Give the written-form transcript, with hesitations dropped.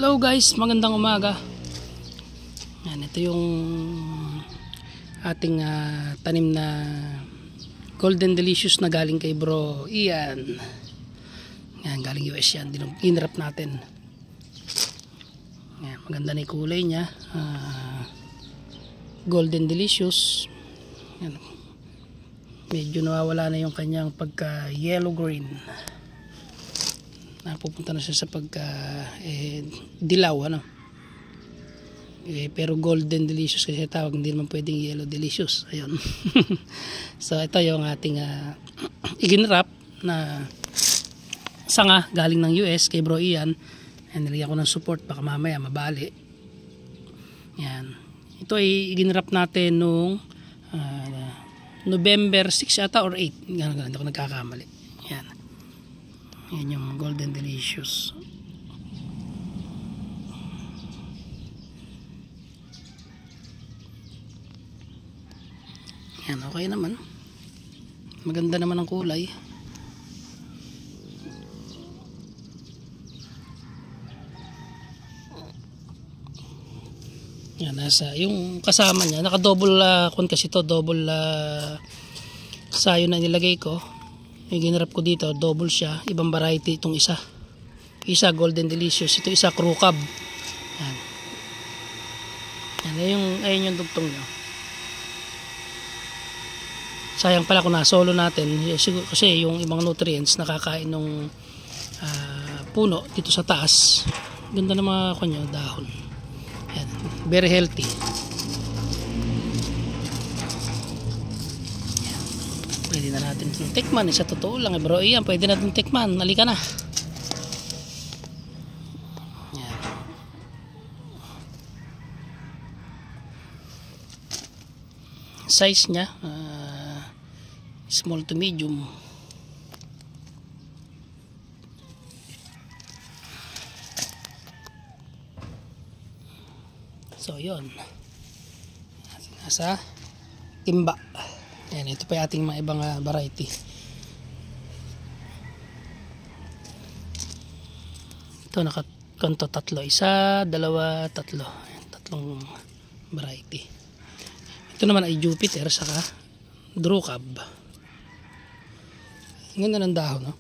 Hello guys, magandang umaga. Yan, ito yung ating tanim na Golden Delicious na galing kay Bro Ian. Yan, galing US yan, inwrap natin. Yan, maganda na yung kulay niya. Golden Delicious. Yan. Medyo nawawala na yung kanyang pagka yellow green. Napupunta na siya sa pagka dilaw, ano. Pero Golden Delicious kasi tawag, hindi naman pwedeng Yellow Delicious. Ayun. So ito yung ating iginrap na sanga galing ng US kay Bro Ian. Nilagyan ko ng support baka mamaya mabali. Yan. Ito ay iginrap natin nung November 6 ata or 8. Ganun, hindi ako nagkakamali. Yan. Yan yung Golden Delicious. Yan, okay naman. Maganda naman ang kulay. Yan, nasa yung kasama niya, naka-double kun kasi to, double sayo na nilagay ko. Yung ginrap ko dito, double siya, ibang variety itong isa. Isa Golden Delicious, ito isa Crew Cab. Yan. Yan, ayun yung dugtong nyo. Sayang pala kung nasolo natin kasi yung ibang nutrients nakakain ng puno dito sa taas. Ganda ng mga kanyo, dahon. Yan. Very healthy. Pwede na natin itong tikman. Sa totoo lang, Bro Ian, pwede natin tikman. Halika na. Yan. Size nya small to medium. So yun, nasa timba. Yan, ito pa yung ating mga ibang variety. Ito nakakanto tatlo, isa, dalawa, tatlo. Yan, tatlong variety. Ito naman ay Jupiter saka Crew Cab. Ganda ng dahon, no?